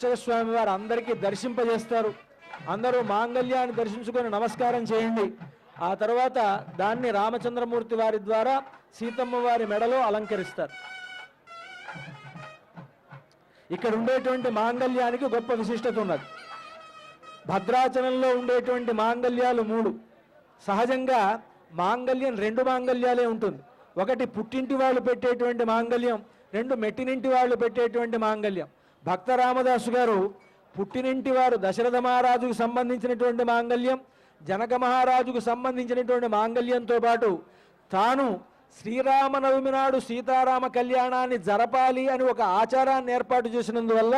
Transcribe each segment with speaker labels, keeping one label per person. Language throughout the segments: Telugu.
Speaker 1: స్వామి వారు అందరికీ దర్శింపజేస్తారు. అందరూ మాంగళ్యాన్ని దర్శించుకొని నమస్కారం చేయండి. ఆ తర్వాత దాన్ని రామచంద్రమూర్తి వారి ద్వారా సీతమ్మ వారి మెడలో అలంకరిస్తారు. ఇక్కడ ఉండేటువంటి మాంగళ్యానికి గొప్ప విశిష్టత ఉన్నది. భద్రాచలంలో ఉండేటువంటి మాంగళ్యాలు 3. సహజంగా మాంగళ్యం 2 మాంగళ్యాలే ఉంటుంది. ఒకటి పుట్టింటి వాళ్ళు పెట్టేటువంటి మాంగళ్యం, 2 మెట్టినింటి వాళ్ళు పెట్టేటువంటి మాంగళ్యం. భక్త రామదాసు గారు పుట్టినింటి వారు దశరథ మహారాజుకు సంబంధించినటువంటి మాంగళ్యం, జనక మహారాజుకు సంబంధించినటువంటి మాంగళ్యంతో పాటు తాను శ్రీరామనవమి నాడు సీతారామ కళ్యాణాన్ని జరపాలి అని ఒక ఆచారాన్ని ఏర్పాటు చేసినందువల్ల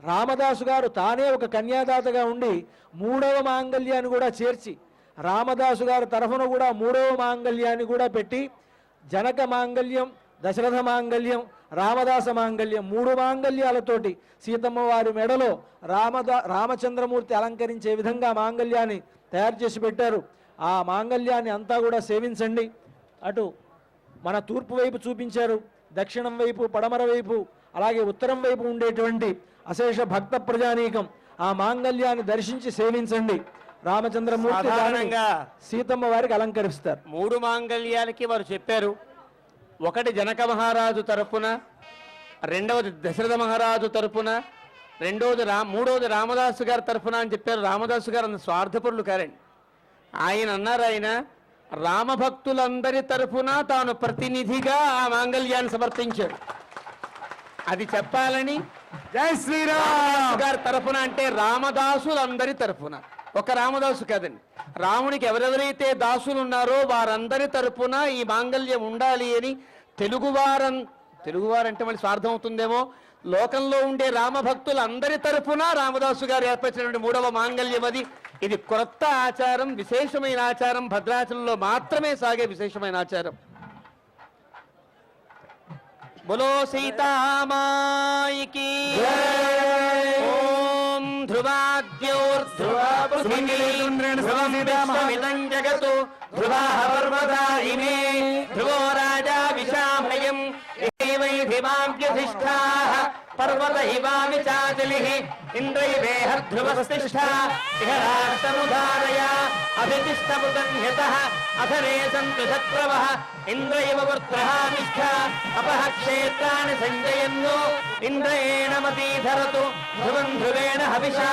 Speaker 1: రామదాసు గారు తానే ఒక కన్యాదాతగా ఉండి 3వ మాంగళ్యాన్ని కూడా చేర్చి రామదాసు గారి తరఫున కూడా 3వ మాంగళ్యాన్ని కూడా పెట్టి జనక మాంగళ్యం, దశరథ మాంగళ్యం, రామదాస మాంగళ్యం 3 మాంగళ్యాలతోటి సీతమ్మ వారి మెడలో రామచంద్రమూర్తి అలంకరించే విధంగా మాంగళ్యాన్ని తయారు చేసి పెట్టారు. ఆ మాంగళ్యాన్ని అంతా కూడా సేవించండి. అటు మన తూర్పు వైపు చూపించారు, దక్షిణం వైపు, పడమర వైపు, అలాగే ఉత్తరం వైపు ఉండేటువంటి అశేష భక్త ప్రజానీకం ఆ మాంగళ్యాన్ని దర్శించి సేవించండి. రామచంద్రమూర్తి సీతమ్మ వారికి అలంకరిస్తారు.
Speaker 2: 3 మాంగళ్యాలకి వారు చెప్పారు. ఒకటి జనక మహారాజు తరపున, రెండవది దశరథ మహారాజు తరపున, మూడవది రామదాసు గారి తరపున అని చెప్పారు. రామదాసు గారు అంత స్వార్థపరులు కారండి. ఆయన అన్నారు, ఆయన రామభక్తులందరి తరపున తాను ప్రతినిధిగా ఆ మాంగళ్యాన్ని సమర్పించాడు. అది చెప్పాలని జై శ్రీరామ్ గారి తరపున అంటే రామదాసులందరి తరపున, ఒక రామదాసు కాదండి, రామునికి ఎవరెవరైతే దాసులు ఉన్నారో వారందరి తరపున ఈ మాంగళ్యం ఉండాలి అని తెలుగువారంటే మళ్ళీ స్వార్థం అవుతుందేమో, లోకంలో ఉండే రామభక్తులందరి తరపున రామదాసు గారు ఏర్పరిచినటువంటి 3వ మాంగళ్యం అది. ఇది కొత్త ఆచారం, విశేషమైన ఆచారం, భద్రాచలంలో మాత్రమే సాగే విశేషమైన ఆచారం. బోలో సీతామాయికి ఓం ధ్రువాద్యోర్ధ్రువం జగతు ధ్రువాః పర్వతా ఇమే ధ్రువో రాజా విశామయం ధిమాభ్యధిష్ఠాః పర్వత ఇవామి చాచలిః ఇంద్రైవేహ ధ్రువస్తిష్ఠా ఇహ రాష్ట్రముదారయ అభితిష్టముదన్యతః అధరే సంతు శత్రవః ఇంద్రైవ వృత్రః నిష్ఠ అపః క్షేత్రాన్ని సంజయన్ను ఇంద్రయేణ మతీధరతు ధ్రువం ధ్రువేణ హవిషా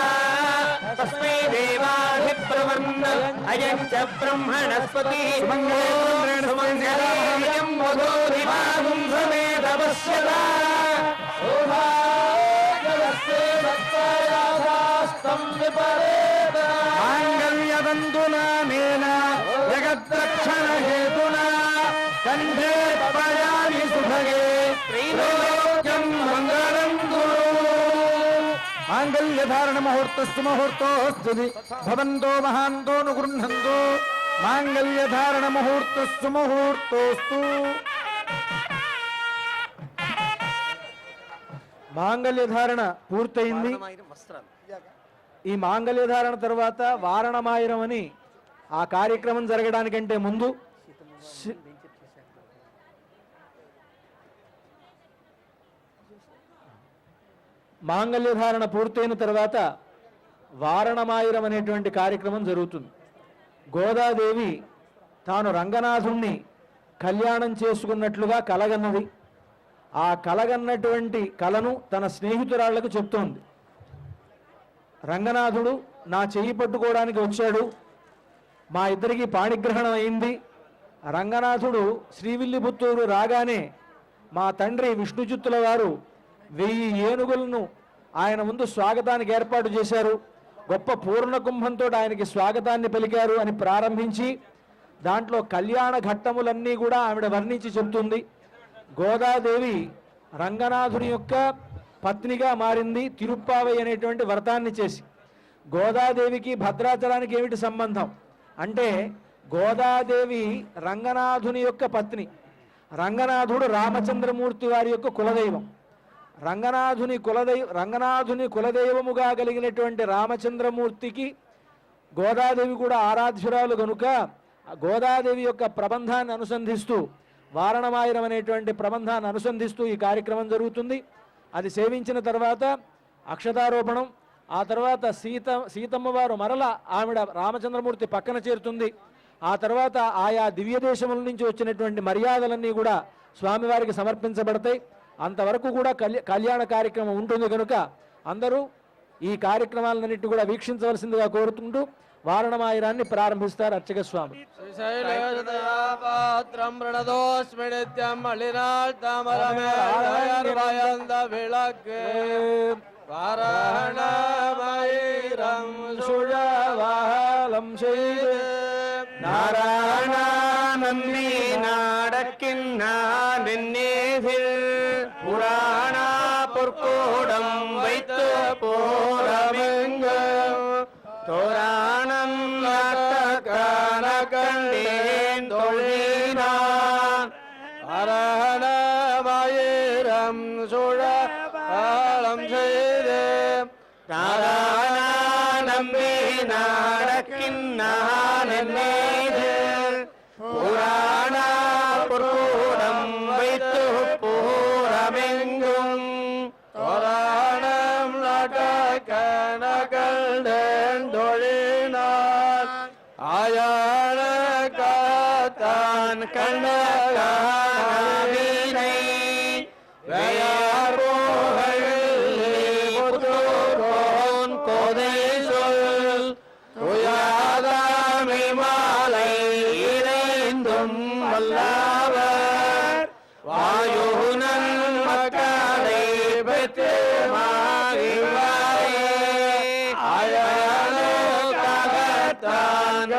Speaker 2: తస్మై దేవాభిప్రవన్న అయం చ బ్రహ్మణస్పతిః సుమంగళం వధూరిమాగుం సమేతవస్యతా మాంగళ్యదంతునా జగద్రక్షణ హేతునా కంఠే పయామి సుభగే త్రైలోక్యం మంగళం కురు. మాంగళ్యధారణ ముహూర్తస్తు ముహూర్తోస్తు భవంతో మహాంతో నుగృహంతు. మాంగళ్యధారణ ముహూర్తస్తు ముహూర్తోస్తు.
Speaker 1: మాంగళ్యధారణ పూర్తయింది. ఈ మాంగళ్యధారణ తర్వాత వారణమాయిరం అని ఆ కార్యక్రమం జరగడానికంటే ముందు మాంగళ్యధారణ పూర్తయిన తర్వాత వారణమాయిరం అనేటువంటి కార్యక్రమం జరుగుతుంది. గోదాదేవి తాను రంగనాథుణ్ణి కళ్యాణం చేసుకున్నట్లుగా కలగన్నది. ఆ కలగన్నటువంటి కలను తన స్నేహితురాళ్లకు చెప్తోంది. రంగనాథుడు నా చెయ్యి పట్టుకోవడానికి వచ్చాడు, మా ఇద్దరికి పాణిగ్రహణం అయింది. రంగనాథుడు శ్రీవిల్లిపుత్తూరు రాగానే మా తండ్రి విష్ణుచిత్తుల వారు 1000 ఏనుగులను ఆయన ముందు స్వాగతానికి ఏర్పాటు చేశారు. గొప్ప పూర్ణ కుంభంతో ఆయనకి స్వాగతాన్ని పలికారు అని ప్రారంభించి దాంట్లో కళ్యాణ ఘట్టములన్నీ కూడా ఆవిడ వర్ణించి చెబుతుంది. గోదాదేవి రంగనాథుని యొక్క పత్నిగా మారింది తిరుప్పావై అనేటువంటి వ్రతాన్ని చేసి. గోదాదేవికి భద్రాచలానికి ఏమిటి సంబంధం అంటే, గోదాదేవి రంగనాథుని యొక్క పత్ని, రంగనాథుడు రామచంద్రమూర్తి వారి యొక్క కులదైవం. రంగనాథుని కులదైవముగా కలిగినటువంటి రామచంద్రమూర్తికి గోదాదేవి కూడా ఆరాధ్యురాలు కనుక గోదాదేవి యొక్క ప్రబంధాన్ని అనుసంధిస్తూ వారణమాయిరం అనేటువంటి ప్రబంధాన్ని అనుసంధిస్తూ ఈ కార్యక్రమం జరుగుతుంది. అది సేవించిన తర్వాత అక్షతారోపణం, ఆ తర్వాత సీతమ్మ వారు మరల ఆవిడ రామచంద్రమూర్తి పక్కన చేరుతుంది. ఆ తర్వాత ఆయా దివ్య దేశముల నుంచి వచ్చినటువంటి మర్యాదలన్నీ కూడా స్వామివారికి సమర్పించబడతాయి. అంతవరకు కూడా కళ్యాణ కార్యక్రమం ఉంటుంది కనుక అందరూ ఈ కార్యక్రమాలన్నింటినీ కూడా వీక్షించవలసిందిగా కోరుతుంటూ వారణమాయిరాన్ని ప్రారంభిస్తారు అర్చక స్వామి.
Speaker 2: நாராயணி நாடக்கின்னான் புராண பொற்கூடம் வைத்து போரமெங்க தோராணம் நாட்டக்கான கண்டேன் தொழினான் அரணமாயிரம் சுழலம் செய்து நாராயண நம்பி நாடக்கின்னான் புராண பொற்கூடம் வைத்து போரமெங்கும் தோராணம் நாட்டக்கான கண்டேன் தொழினான் ஆயான காத்தான் கண்டகானவினை வேயார் புத்தூரோன் கோதை சொல் துயாதாமை மாலை இறைந்தும் வல்லவர் வாயுனன் மக்களை பெற்று மாறிவாரே ஆயானோ காகத்தான்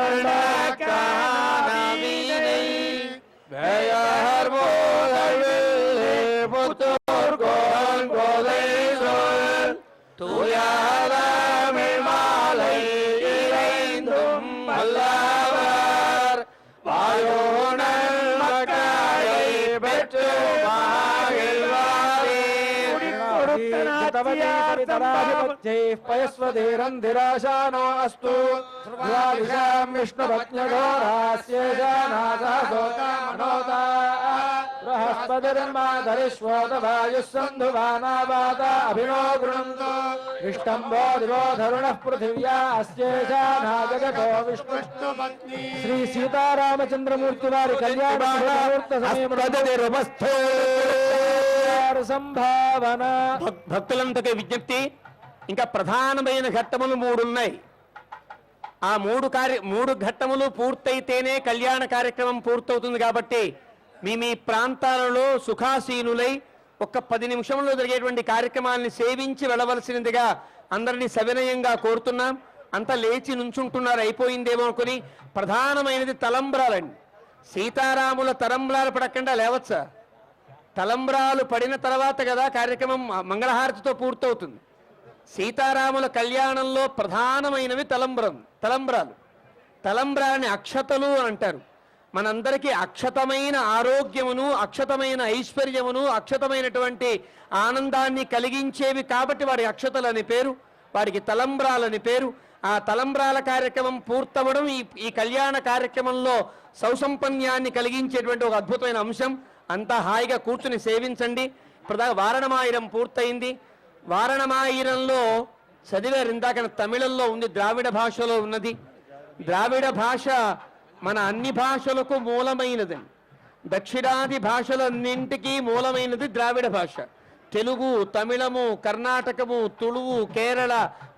Speaker 2: கண்டகானவினை வேயார் புத்தூர் கோன் கோதை சொல் தூயாதாமை மாலை இறைந்தும் வல்லவர் வாயோனல் மக்களை பெற்று மகிழ்வாரே
Speaker 1: పయస్వధీరంధిరాశానో అస్తు ద్వాదిశాం విష్ణుపత్నఘోరాస్యేజానాథోకామనోదా బృహస్పతిర్మాధరిష్వోదవాయుస్సంధువానావాత అభినో గృణంతో ఇష్టంబో దివో ధరుణః పృథివ్యా అస్యేజానాజగతో విష్ణు శ్రీ సీతారామచంద్రమూర్తి వారి కళ్యాణ సంభావన.
Speaker 2: భక్తులంతకే విజ్ఞప్తి, ఇంకా ప్రధానమైన ఘట్టములు 3 ఉన్నాయి. ఆ మూడు ఘట్టములు పూర్తయితేనే కళ్యాణ కార్యక్రమం పూర్తవుతుంది. కాబట్టి మీ ప్రాంతాలలో సుఖాసీనులై ఒక్క 10 నిమిషంలో జరిగేటువంటి కార్యక్రమాన్ని సేవించి వెళ్ళవలసినదిగా అందరినీ సవినయంగా కోరుతున్నాం. అంతా లేచి నుంచుంటున్నారు, అయిపోయిందేమో అనుకుని. ప్రధానమైనది తలంబ్రాలండి. సీతారాముల తలంబ్రాలు పడకుండా లేవచ్చా? తలంబ్రాలు పడిన తర్వాత కదా కార్యక్రమం మంగళహారతితో పూర్తవుతుంది. సీతారాముల కళ్యాణంలో ప్రధానమైనవి తలంబ్రాలని అక్షతలు అంటారు. మనందరికీ అక్షతమైన ఆరోగ్యమును, అక్షతమైన ఐశ్వర్యమును, అక్షతమైనటువంటి ఆనందాన్ని కలిగించేవి కాబట్టి వారి అక్షతలని పేరు, వారికి తలంబ్రాలని పేరు. ఆ తలంబ్రాల కార్యక్రమం పూర్తవడం ఈ కళ్యాణ కార్యక్రమంలో సౌసంపన్యాన్ని కలిగించేటువంటి ఒక అద్భుతమైన అంశం. అంతా హాయిగా కూర్చుని సేవించండి. ఇప్పుడు వారణమాయిరం పూర్తయింది. వారణమాయిరంలో చదివారు ఇందాక, తమిళంలో ఉంది, ద్రావిడ భాషలో ఉన్నది. ద్రావిడ భాష మన అన్ని భాషలకు మూలమైనది. దక్షిణాది భాషలన్నింటికీ మూలమైనది ద్రావిడ భాష. తెలుగు, తమిళము, కర్ణాటకము, తుళువు, కేరళ,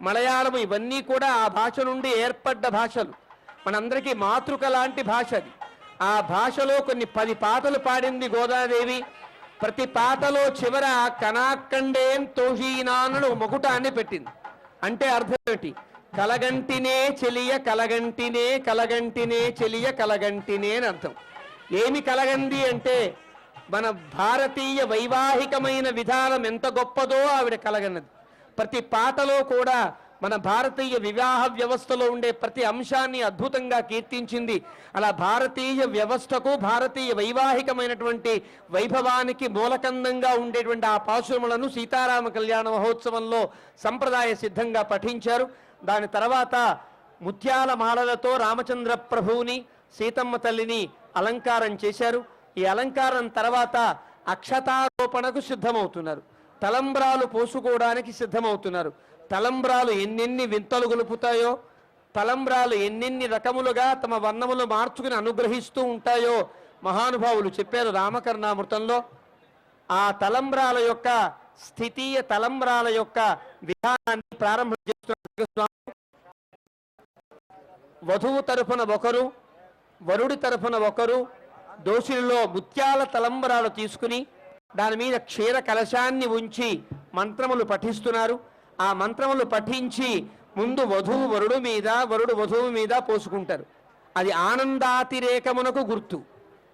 Speaker 2: మలయాళము ఇవన్నీ కూడా ఆ భాష నుండి ఏర్పడ్డ భాషలు. మనందరికీ మాతృక లాంటి భాష అది. ఆ భాషలో కొన్ని 10 పాటలు పాడింది గోదాదేవి. ప్రతి పాటలో చివర కనాకండేం తోషీనాను మొగుటాన్ని పెట్టింది. అంటే అర్థం ఏంటి? కలగంటినే చెలియ కలగంటినే, కలగంటినే చెలియ కలగంటినే అని అర్థం. ఏమి కలగంది అంటే మన భారతీయ వైవాహికమైన విధానం ఎంత గొప్పదో ఆవిడ కలగన్నది. ప్రతి పాటలో కూడా మన భారతీయ వివాహ వ్యవస్థలో ఉండే ప్రతి అంశాన్ని అద్భుతంగా కీర్తించింది. అలా భారతీయ వ్యవస్థకు, భారతీయ వైవాహికమైనటువంటి వైభవానికి మూలకందంగా ఉండేటువంటి ఆ పాశురములను సీతారామ కళ్యాణ మహోత్సవంలో సంప్రదాయ సిద్ధంగా పఠించారు. దాని తర్వాత ముత్యాల మాలలతో రామచంద్ర ప్రభువుని, సీతమ్మ తల్లిని అలంకారం చేశారు. ఈ అలంకారం తర్వాత అక్షతారోపణకు సిద్ధమవుతున్నారు. తలంబ్రాలు పోసుకోవడానికి సిద్ధమవుతున్నారు. తలంబ్రాలు ఎన్నెన్ని వింతలు గొలుపుతాయో, తలంబ్రాలు ఎన్నెన్ని రకములుగా తమ వర్ణములు మార్చుకుని అనుగ్రహిస్తూ ఉంటాయో మహానుభావులు చెప్పారు రామకర్ణామృతంలో. ఆ తలంబ్రాల యొక్క స్థితి, తలంబ్రాల యొక్క విధానాన్ని ప్రారంభం చేస్తున్నారు. వధువు తరఫున ఒకరు, వరుడి తరఫున ఒకరు దోషులలో ముత్యాల తలంబరాలు తీసుకుని దాని మీద క్షీర కలశాన్ని ఉంచి మంత్రములు పఠిస్తున్నారు. ఆ మంత్రములు పఠించి ముందు వధువు వరుడు మీద, వరుడు వధువు మీద పోసుకుంటారు. అది ఆనందాతిరేకమునకు గుర్తు.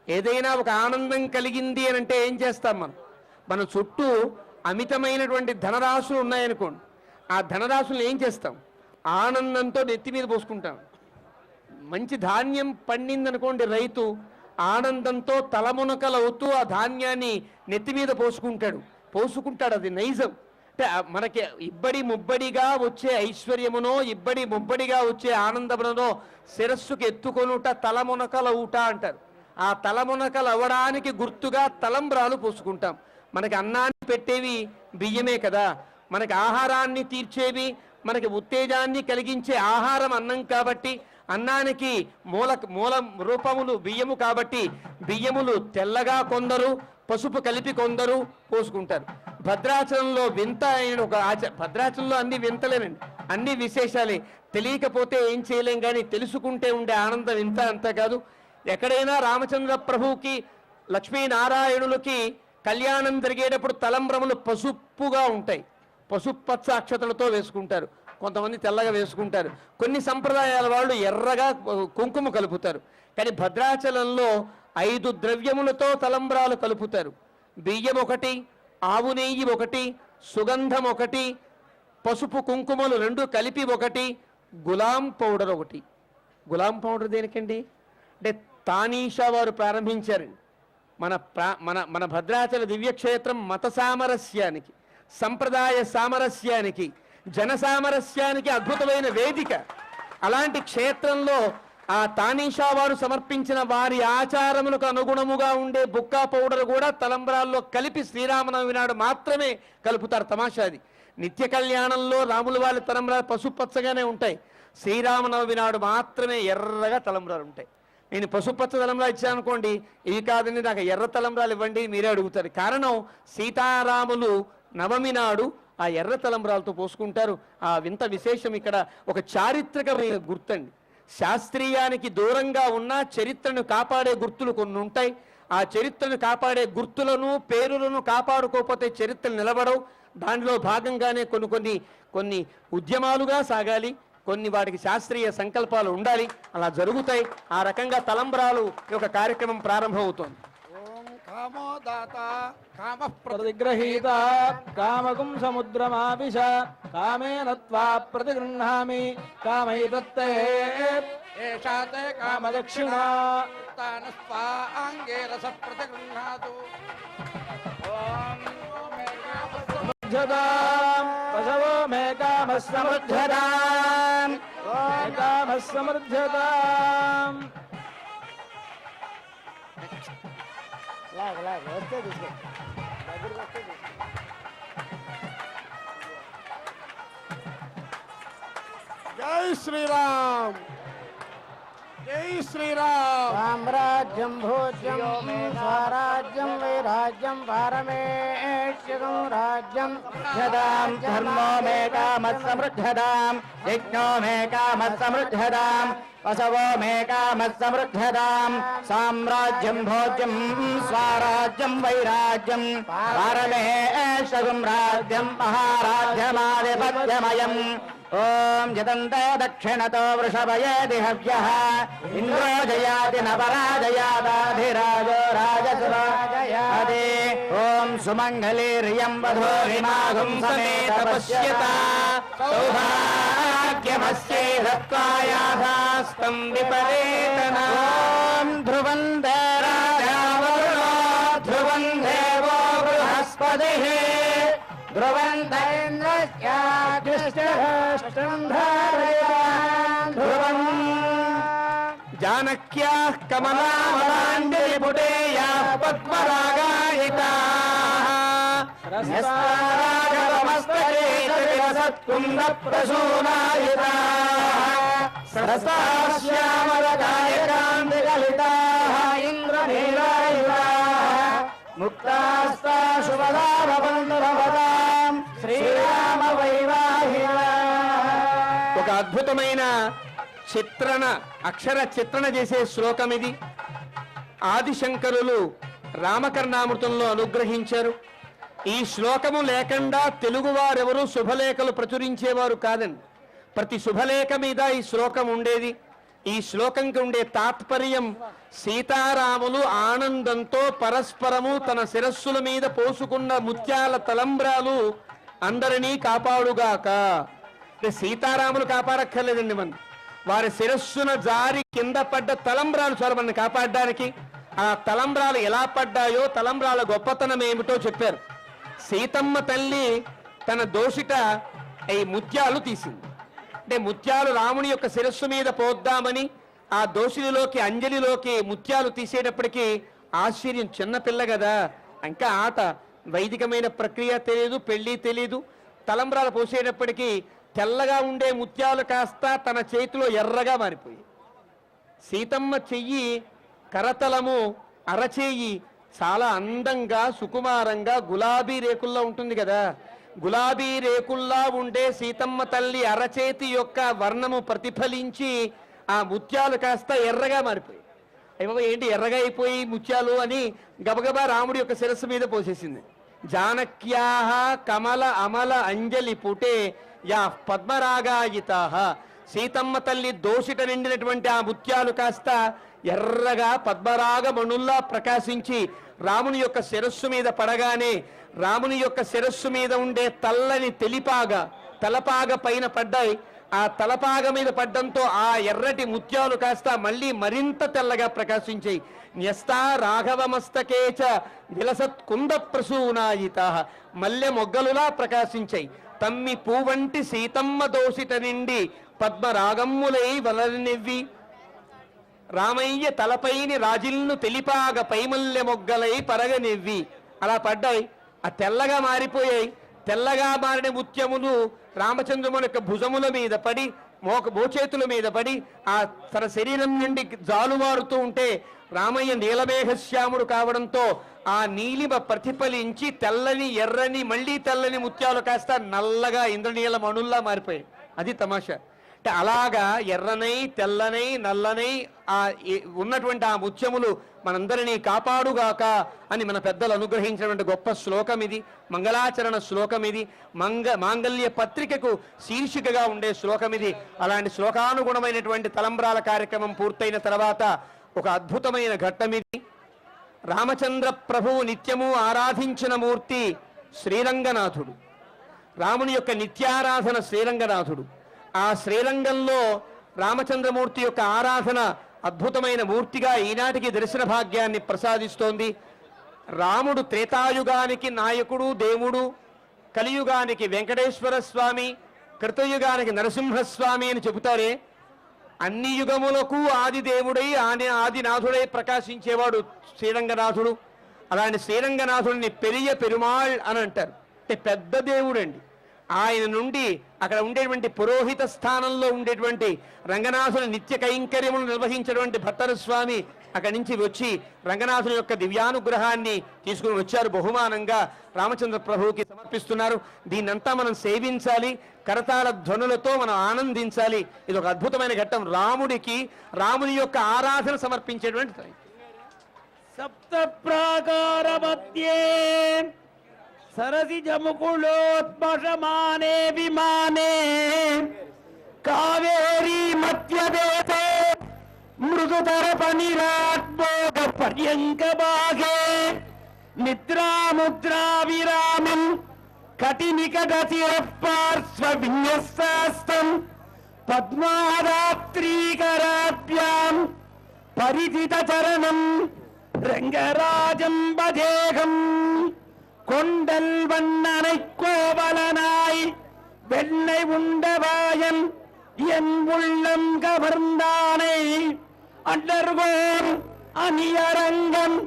Speaker 2: ఏదైనా ఒక ఆనందం కలిగింది అని అంటే ఏం చేస్తాం మనం? మన చుట్టూ అమితమైనటువంటి ధనరాశులు ఉన్నాయనుకోండి, ఆ ధనరాశులను ఏం చేస్తాం? ఆనందంతో నెత్తి మీద పోసుకుంటాం. మంచి ధాన్యం పండిందనుకోండి, రైతు ఆనందంతో తలమునకలవుతూ ఆ ధాన్యాన్ని నెత్తి మీద పోసుకుంటాడు. అది నైజం. అంటే మనకి ఇబ్బడి ముబ్బడిగా వచ్చే ఐశ్వర్యమునో, ఇబ్బడి ముబ్బడిగా వచ్చే ఆనందమునో శిరస్సుకు ఎత్తుకొనుట తలమునకలవుట అంటారు. ఆ తలమునకలు అవ్వడానికి గుర్తుగా తలంబ్రాలు పోసుకుంటాం. మనకి అన్నాన్ని పెట్టేవి బియ్యమే కదా, మనకి ఆహారాన్ని తీర్చేవి, మనకి ఉత్తేజాన్ని కలిగించే ఆహారం అన్నం కాబట్టి, అన్నానికి మూల రూపములు బియ్యము కాబట్టి బియ్యములు తెల్లగా కొందరు, పసుపు కలిపి కొందరు పోసుకుంటారు. భద్రాచలంలో వింత అయిన ఒక భద్రాచలంలో అన్ని వింతలేనండి, అన్ని విశేషాలే. తెలియకపోతే ఏం చేయలేం, కానీ తెలుసుకుంటే ఉండే ఆనందం ఇంత అంత కాదు. ఎక్కడైనా రామచంద్ర ప్రభువుకి, లక్ష్మీనారాయణులకి కళ్యాణం జరిగేటప్పుడు తలంబ్రములు పసుపుగా ఉంటాయి. పసుపు పచ్చ అక్షతలతో వేసుకుంటారు, కొంతమంది తెల్లగా వేసుకుంటారు. కొన్ని సంప్రదాయాల వాళ్ళు ఎర్రగా కుంకుమ కలుపుతారు. కానీ భద్రాచలంలో 5 ద్రవ్యములతో తలంబ్రాలు కలుపుతారు. బియ్యం ఒకటి, ఆవు నెయ్యి ఒకటి, సుగంధం ఒకటి, పసుపు కుంకుమలు 2 కలిపి ఒకటి, గులాం పౌడర్ ఒకటి. గులాం పౌడర్ దేనికండి అంటే తానీషా వారు ప్రారంభించారు. మన భద్రాచల దివ్యక్షేత్రం మత సామరస్యానికి, సంప్రదాయ సామరస్యానికి, జన సామరస్యానికి అద్భుతమైన వేదిక. అలాంటి క్షేత్రంలో ఆ తానీషా వారు సమర్పించిన వారి ఆచారములకు అనుగుణముగా ఉండే బుక్కా పౌడర్ కూడా తలంబ్రాల్లో కలిపి శ్రీరామనవమి నాడు మాత్రమే కలుపుతారు. తమాషాది. నిత్య కళ్యాణంలో రాముల వారి తలంబ్రాలు పసుపు పచ్చగానే ఉంటాయి, శ్రీరామనవమి నాడు మాత్రమే ఎర్రగా తలంబ్రాలు ఉంటాయి. నేను పసుపచ్చ తలంబ్రాలు ఇచ్చాను అనుకోండి, ఇవి కాదండి నాకు ఎర్ర తలంబ్రాలు ఇవ్వండి మీరే అడుగుతారు. కారణం సీతారాములు నవమి నాడు ఆ ఎర్ర తలంబ్రాలతో పోసుకుంటారు. ఆ వింత విశేషం ఇక్కడ ఒక చారిత్రకమైన గుర్తండి. శాస్త్రీయానికి దూరంగా ఉన్న చరిత్రను కాపాడే గుర్తులు కొన్ని ఉంటాయి. ఆ చరిత్రను కాపాడే గుర్తులను, పేరులను కాపాడుకోకపోతే చరిత్రలు నిలబడవు. దానిలో భాగంగానే కొన్ని ఉద్యమాలుగా సాగాలి, కొన్ని వాటికి శాస్త్రీయ సంకల్పాలు ఉండాలి. అలా జరుగుతాయి. ఆ రకంగా తలంబ్రాలు యొక్క కార్యక్రమం ప్రారంభమవుతోంది.
Speaker 1: ప్రతిగ్రహీత కామకుం సముద్రమావిశ కామేన త్వా ప్రతిగృహ్ణామి కామైతత్తే ఏషాతే కామదక్షిణా తానస్వా అంగే రస ప్రతిగృహ్ణాతు. పశవో మే కామః సమృద్ధతాం, కామః సమృద్ధతాం. వస్తే తీసుకో, దగ్గరికి వస్తే తీసుకో. జై శ్రీరామ్, జై శ్రీరామ్. సామ్రాజ్యం భోజ్యం స్వరాజ్యం వైరాజ్యం పారమేష్యకం రాజ్యం యదాం ధర్మో మే కామః సమృద్ధతాం యజ్ఞో మే కామః సమృద్ధతాం వసవో మే కామః సమృద్ధతాం సామ్రాజ్యం భోజ్యం స్వరాజ్యం వైరాజ్యం పారమేష్యకం రాజ్యం మహారాజ్యమాధిపత్యమయం. ఓం జతంతే దక్షిణతో వృషభయేతి హవ్యః ఇంద్రో జయాతి న పరాజయాదాధిరాజో రాజసురాజయాతి. ఓం సుమంగళీర్యం వధూరిమాగం సమేత పశ్యతా సౌభాగ్యమస్యైధత్వాయాధాస్తం విపరేతనా. ఓం ధ్రువం దే రాజా వరుణో ధ్రువం దేవో బృహస్పతిః ధ్రువం ధ్రువం. జానక్యాః కమలామలాంజలిపుటేయాః పద్మరాగాయితాః
Speaker 3: ముక్తాస్తా శుభలాభవంతురవతాం శ్రీరామ వైవాహిక.
Speaker 2: ఒక అద్భుతమైన అక్షర చిత్రణ చేసే శ్లోకం ఇది. ఆదిశంకరులు రామకర్ణామృతంలో అనుగ్రహించారు. ఈ శ్లోకము లేకుండా తెలుగువారెవరూ శుభలేఖలు ప్రచురించేవారు కాదండి. ప్రతి శుభలేఖ మీద ఈ శ్లోకం ఉండేది. ఈ శ్లోకంకి ఉండే తాత్పర్యం, సీతారాములు ఆనందంతో పరస్పరము తన శిరస్సుల మీద పోసుకున్న ముత్యాల తలంబ్రాలు అందరినీ కాపాడుగాక. సీతారాములు కాపాడక్కర్లేదండి, మనం వారి శిరస్సున జారి కింద పడ్డ తలంబ్రాలు చాలా మనల్ని కాపాడడానికి. ఆ తలంబ్రాలు ఎలా పడ్డాయో, తలంబ్రాల గొప్పతనం ఏమిటో చెప్పారు. సీతమ్మ తల్లి తన దోషిట ఈ ముత్యాలు తీసింది. అంటే ముత్యాలు రాముని యొక్క శిరస్సు మీద పోద్దామని ఆ దోషిలోకి, అంజలిలోకి ముత్యాలు తీసేటప్పటికీ ఆశ్చర్యం. చిన్నపిల్ల కదా, ఇంకా ఆట, వైదికమైన ప్రక్రియ తెలియదు, పెళ్లి తెలియదు. తలంబ్రాలు పోసేటప్పటికీ తెల్లగా ఉండే ముత్యాలు కాస్త తన చేతిలో ఎర్రగా మారిపోయి, సీతమ్మ చెయ్యి కరతలము, అరచేయి చాలా అందంగా సుకుమారంగా గులాబీ రేకుల్లో ఉంటుంది కదా, గులాబీ రేకుల్లా ఉండే సీతమ్మ తల్లి అరచేతి యొక్క వర్ణము ప్రతిఫలించి ఆ ముత్యాలు కాస్త ఎర్రగా మారిపోయి, అయ్యో ఏంటి ఎర్రగా అయిపోయి ముత్యాలు అని గబగబా రాముడి యొక్క శిరస్సు మీద పోసేసింది. జానక్యాహ కమల అమల అంజలి పుటే యా పద్మరాగాయితాహ. సీతమ్మ తల్లి దోషిట నిండినటువంటి ఆ ముత్యాలు కాస్త ఎర్రగా పద్మరాగ మణుల్లా ప్రకాశించి రాముని యొక్క శిరస్సు మీద పడగానే రాముని యొక్క శిరస్సు మీద ఉండే తల్లని తలపాగ పైన పడ్డాయి. ఆ తలపాగ మీద పడ్డంతో ఆ ఎర్రటి ముత్యాలు కాస్త మళ్ళీ మరింత తెల్లగా ప్రకాశించాయి. న్యస్తా రాఘవమస్తకేచ విలసత్ కుంద ప్రసూనాయిత. మల్లె మొగ్గలులా ప్రకాశించాయి. తమ్మి పూవంటి సీతమ్మ దోషిట నిండి పద్మరాగమ్ములై వలనివ్వి. రామయ్య తలపైని రాజిల్ను తెలిపాగ పైమల్లె మొగ్గలై పరగనివ్వి. అలా పడ్డాయి, ఆ తెల్లగా మారిపోయాయి. తెల్లగా మారిన ముత్యములు రామచంద్రముని యొక్క భుజముల మీద పడి, మోచేతుల మీద పడి ఆ తన శరీరం నుండి జాలువారుతూ ఉంటే రామయ్య నీలమేఘశ్యాముడు కావడంతో ఆ నీలిమ ప్రతిఫలించి తెల్లని ఎర్రని మళ్ళీ తెల్లని ముత్యాలు కాస్త నల్లగా ఇంద్రనీల మణుల్లా మారిపోయాయి. అది తమాషా. అంటే అలాగా ఎర్రనై తెల్లనై నల్లనై ఆ ఉన్నటువంటి ఆ ముత్యములు మనందరినీ కాపాడుగాక అని మన పెద్దలు అనుగ్రహించినటువంటి గొప్ప శ్లోకం ఇది. మంగళాచరణ శ్లోకం ఇది. మాంగళ్య పత్రికకు శీర్షికగా ఉండే శ్లోకం ఇది. అలాంటి శ్లోకానుగుణమైనటువంటి తలంబ్రాల కార్యక్రమం పూర్తయిన తర్వాత ఒక అద్భుతమైన ఘట్టం ఇది. రామచంద్ర ప్రభువు నిత్యము ఆరాధించిన మూర్తి శ్రీరంగనాథుడు. రాముని యొక్క నిత్యారాధన శ్రీరంగనాథుడు. ఆ శ్రీరంగంలో రామచంద్రమూర్తి యొక్క ఆరాధన అద్భుతమైన మూర్తిగా ఈనాటికి దర్శన భాగ్యాన్ని ప్రసాదిస్తోంది. రాముడు త్రేతాయుగానికి నాయకుడు, దేవుడు, కలియుగానికి వెంకటేశ్వర స్వామి, కృతయుగానికి నరసింహస్వామి అని చెబుతారే, అన్ని యుగములకు ఆది దేవుడై ఆదినాథుడై ప్రకాశించేవాడు శ్రీరంగనాథుడు. అలాంటి శ్రీరంగనాథుడిని పెరియ పెరుమాళ్ అని అంటారు. అంటే పెద్ద దేవుడండి. ఆయన నుండి అక్కడ ఉండేటువంటి పురోహిత స్థానంలో ఉండేటువంటి రంగనాథుని నిత్య కైంకర్యములు నిర్వహించినటువంటి భట్టర స్వామి అక్కడి నుంచి వచ్చి రంగనాథుని యొక్క దివ్యానుగ్రహాన్ని తీసుకుని వచ్చారు. బహుమానంగా రామచంద్ర ప్రభువుకి సమర్పిస్తున్నారు. దీన్నంతా మనం సేవించాలి, కరతాళ ధ్వనులతో మనం ఆనందించాలి. ఇది ఒక అద్భుతమైన ఘట్టం. రాముని యొక్క ఆరాధన సమర్పించేటువంటి
Speaker 3: సప్త ప్రాకార మధ్యే సరసిజ ముకుళోత్పశమానే విమానే కావేరీ మధ్యదేశే మృదుతరపనిరాత్మోగ పర్యంక భాగే నిద్రాముద్రా విరామం కటినికటశిరపార్శ్వ విన్యస్తాస్తం పద్మాదాత్రీకరాభ్యాం పరిచిత చరణం రంగరాజం భజేహం. கொண்டல் வண்ணனை கோவலனாய் வெண்ணை உண்டவாயன் என் உள்ளம் கவர்ந்தானை அண்டர்கோன் அணியரங்கம்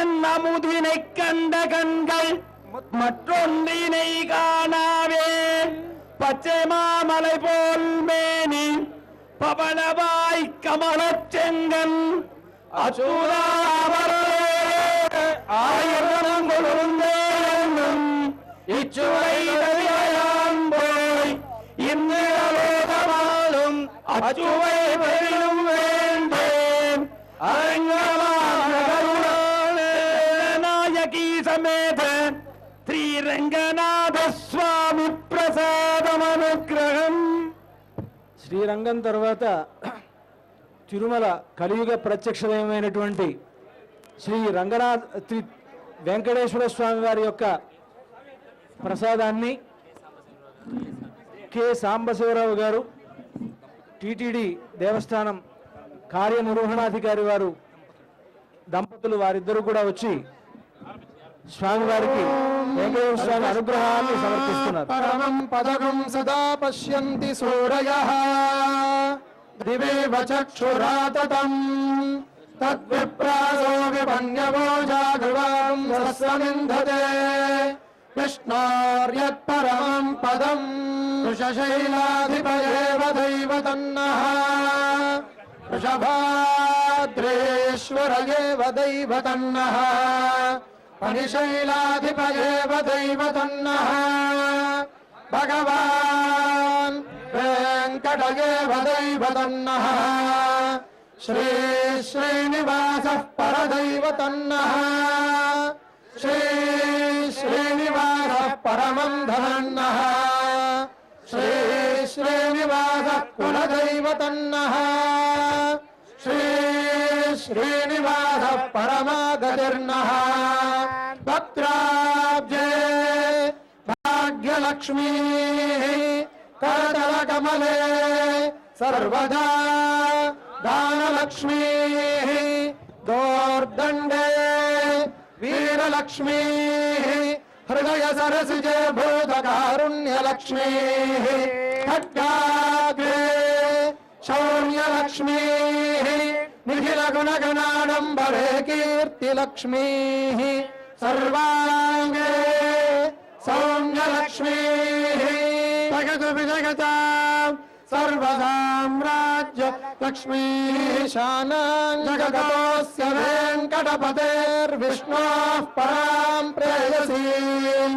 Speaker 3: என் அமுதினை கண்ட கண்கள் மற்றொன்றினை காணாவே பச்சை மாமலை போல் மேனி பவனவாய் கமலச் செங்கன் அச்சுதாவரே ஆயிரம் கொழுந்தேனும் இச்சுவை தவியான் போய் இந்திரலோகமாலும் அச்சுவை பெரியும் வேண்டேன் அரங்கநாயகி சமேத శ్రీరంగనాథ స్వామి ప్రసాదమనుగ్రహం.
Speaker 1: శ్రీరంగం తర్వాత తిరుమల కలియుగ ప్రత్యక్షమైనటువంటి శ్రీ వెంకటేశ్వర స్వామి వారి యొక్క ప్రసాదాన్ని కె సాంబశివరావు గారు టిటిడి దేవస్థానం కార్యనిర్వహణాధికారి వారు దంపతులు వారిద్దరూ కూడా వచ్చి స్వామివారికి వెంకటేశ్వర స్వామి అనుగ్రహాన్ని సమర్పిస్తున్నారు.
Speaker 4: పరమం పదకం సదా పశ్యంతి సూరయః దివేవ చక్షురాతతం తద్విప్రాసో విపన్యవో జాగృవాం సస్సమింధతే విష్ణోర్యత్పరమం పదం వృషశైలాధిపయేవ దైవతన్నః వృషభాద్రేశ్వరయేవ దైవతన్నః పనిశైలాధిపయేవ దైవతన్నః భగవాన్ వెంకటయేవ దైవతన్నః శ్రీ శ్రీనివాసః పరదైవతన్నః శ్రీ శ్రీనివాసః పరమం ధనన్నః శ్రీ శ్రీనివాసః కులదైవతన్నః శ్రీ శ్రీనివాసః పరమాగతిర్నః భక్త్రాబ్జే భాగ్యలక్ష్మీ కరతలకమలే సర్వదా దానలక్ష్మీ దోర్దండే వీరలక్ష్మీ హృదయ సరసిజే భూతకారుణ్యలక్ష్మీ ఖడ్గాగ్రే శౌర్యలక్ష్మీ నిఖిల గుణగణాడంబరే కీర్తిలక్ష్మీ సర్వాంగే సౌమ్యలక్ష్మీ జగతు విజగత సర్వసామ్రాజ్య లక్ష్మీ శానాం జగతోస్య వెంకటపతేర్విష్ణోః పరాం ప్రేయసీం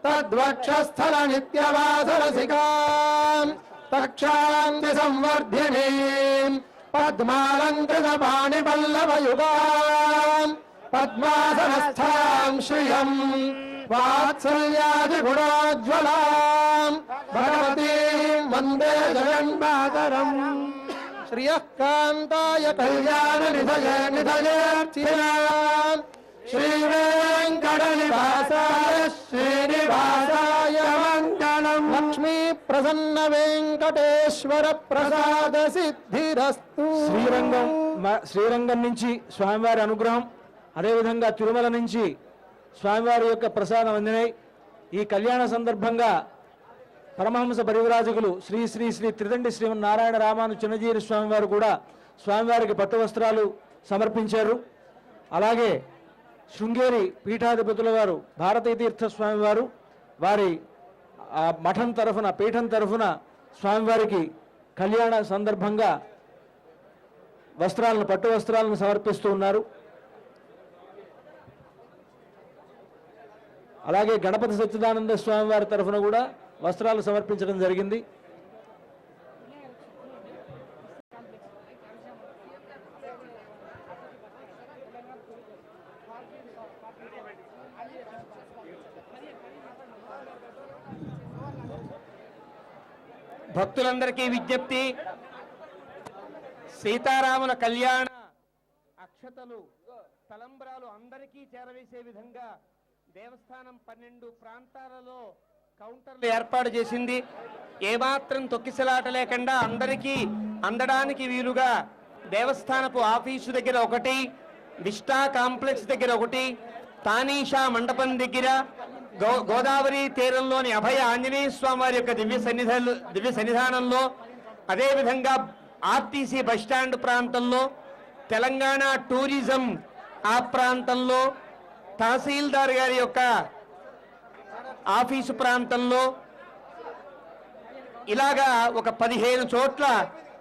Speaker 4: తద్వక్షస్థల నిత్యవాసరసికాం తక్షాంతి సంవర్ధినీం పద్మాలంకృత పాణిపల్లవయుగాం పద్మాసనస్థాం శ్రియం వాత్సల్యాది గుణోజ్వలాం భగవతీం వందే జగన్మాతరం శ్రియః కాంతాయ కళ్యాణ నిధయే నిధయేర్చిరాం శ్రీ వెంకటనివాసాయ శ్రీనివాసాయ మంగళం లక్ష్మీ ప్రసన్న వెంకటేశ్వర ప్రసాద సిద్ధిరస్తు.
Speaker 1: శ్రీరంగం నుంచి స్వామివారి అనుగ్రహం, అదేవిధంగా తిరుమల నుంచి స్వామివారి యొక్క ప్రసాదం అందినాయి. ఈ కళ్యాణ సందర్భంగా పరమహంస పరివిరాజకులు శ్రీ శ్రీ శ్రీ త్రిదండి శ్రీమన్నారాయణ రామాను చిన్నజీరి స్వామివారు కూడా స్వామివారికి పట్టు వస్త్రాలు సమర్పించారు. అలాగే శృంగేరి పీఠాధిపతుల వారు భారతీ తీర్థ స్వామివారు వారి మఠం తరఫున పీఠం తరఫున స్వామివారికి కళ్యాణ సందర్భంగా పట్టు వస్త్రాలను సమర్పిస్తూ ఉన్నారు. అలాగే గణపతి సచ్చిదానంద స్వామి వారి తరఫున కూడా వస్త్రాలు సమర్పించడం జరిగింది.
Speaker 2: భక్తులందరికీ విజ్ఞప్తి, సీతారాముల కళ్యాణ అక్షతలు తలంబ్రాలు అందరికీ చేరవేసే విధంగా దేవస్థానం 12 ప్రాంతాలలో కౌంటర్లు ఏర్పాటు చేసింది. ఏమాత్రం తొక్కిసలాట లేకుండా అందరికీ అందడానికి వీలుగా దేవస్థానపు ఆఫీసు దగ్గర ఒకటి, విస్టా కాంప్లెక్స్ దగ్గర ఒకటి, తానీషా మండపం దగ్గర, గోదావరి తీరంలోని అభయ ఆంజనేయ స్వామి వారి యొక్క దివ్య సన్నిధానంలో, అదేవిధంగా ఆర్టీసీ బస్టాండ్ ప్రాంతంలో, తెలంగాణ టూరిజం ఆ ప్రాంతంలో, తహసీల్దార్ గారి యొక్క ఆఫీసు ప్రాంతంలో ఇలాగా ఒక 15 చోట్ల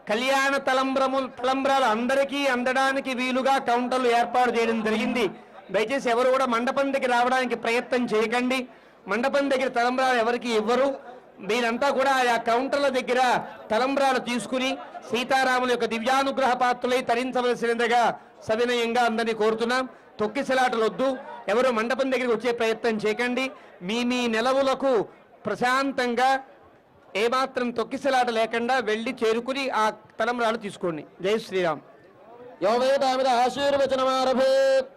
Speaker 2: కళ్యాణ తలంబ్రాలు అందరికీ అందడానికి వీలుగా కౌంటర్లు ఏర్పాటు చేయడం జరిగింది. దయచేసి ఎవరు కూడా మండపం దగ్గర రావడానికి ప్రయత్నం చేయకండి. మండపం దగ్గర తలంబ్రాలు ఎవరికి ఇవ్వరు. మీరంతా కూడా ఆ కౌంటర్ల దగ్గర తలంబ్రాలు తీసుకుని సీతారాముల యొక్క దివ్యానుగ్రహ పాత్రలై తరించవలసినదిగా సవినయంగా అందరినీ కోరుతున్నాం. తొక్కిసలాటలు వద్దు, ఎవరు మండపం దగ్గరికి వచ్చే ప్రయత్నం చేయకండి. మీ నెలవులకు ప్రశాంతంగా ఏమాత్రం తొక్కిసలాట లేకుండా వెళ్ళి చేరుకుని ఆ తలంబ్రాలు తీసుకోండి. జై శ్రీరామ్.
Speaker 4: యో వేదామిద ఆశీర్వచనమారభేత్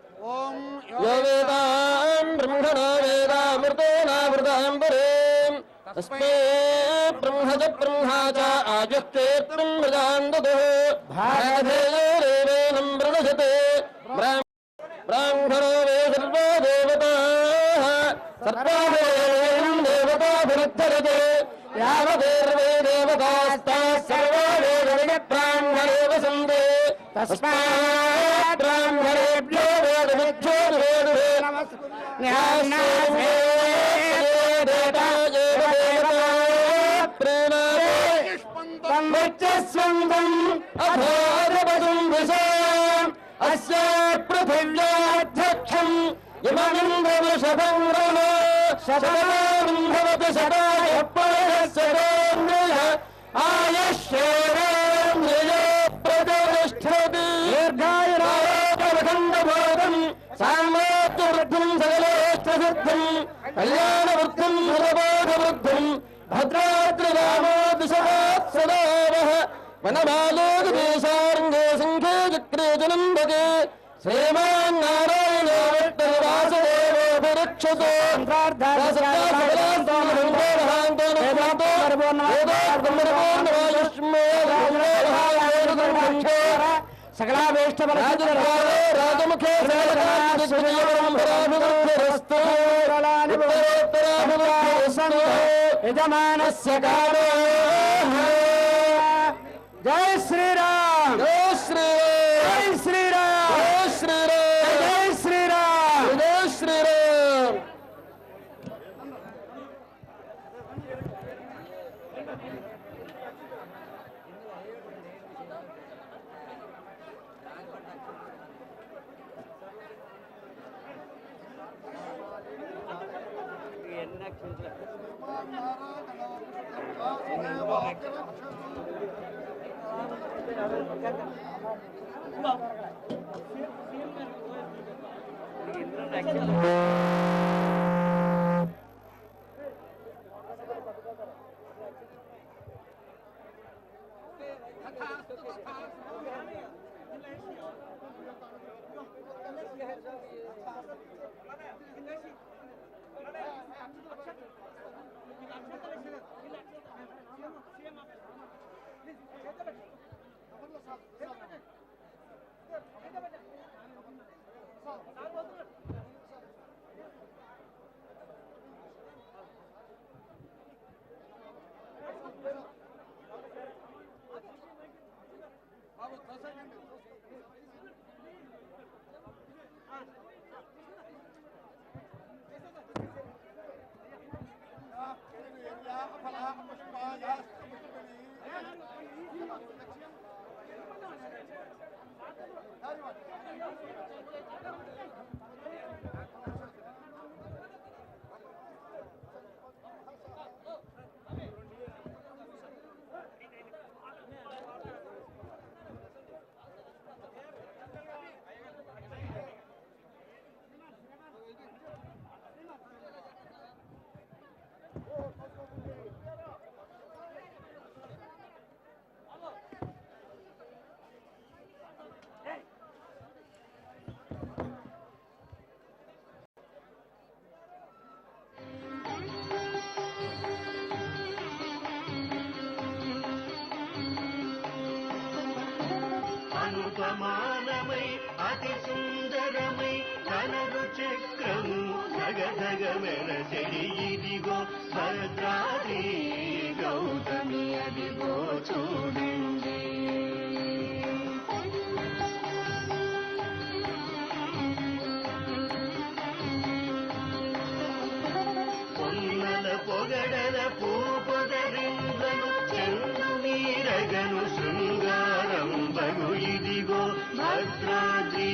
Speaker 4: యో వేదాం బ్రహ్మణో వేదామృతేనామృతాం పరేం తస్మై బ్రహ్మజ బ్రహ్మాచ ఆజుఃకేత్రం మృదాందదో భాగధేయోరేవేనం వృణజతే బ్రాహ్మణో వే సర్వో దేవతాః సర్వదేవం దేవతాభిరుద్ధరతే యావదేర్వే దేవతాస్తాః సర్వో వేద బ్రాహ్మణే వసంతే తస్మాత్ బ్రాహ్మణేభ్యో వేదవిద్యో వేదే నమస్కారం అధోరపదం విషయం అస్య పృథివ్యాధ్యక్షం ఇమమింద్రవృషభం రమ శతమానం భవతి శతాయ పురుషస్య ఆయుష్యేంద్రియ ప్రతిష్టతి దీర్ఘాయురారోగ్యఖండబోధం సామ్రాజ్యవృద్ధిం సకలేష్టసిద్ధిం కళ్యాణవృద్ధిం సురబోధవృద్ధిం భద్రాద్రిరామో దిశవత్సదావః వనమాలోకదేశారంగే సంఖ్యే చక్రే జనంబకే శ్రీమాన్ నారాయణ వాసుదేవోభిరక్షతో రాజముఖే యజమానస్య కాలో జై శ్రీరామ్ జై శ్రీరామ్ జై శ్రీరామ్ జై శ్రీరామ్ జై శ్రీరామ్.
Speaker 5: సమానమై అతి సుందరమై కనరు చక్రము జగజగమెరసెడి ఇదిగో భద్రాది గౌతమి అదిగో చూడండి. పొన్న చంద్రుని రగను శృంగారం బగు ఇదిగో భద్రాద్రి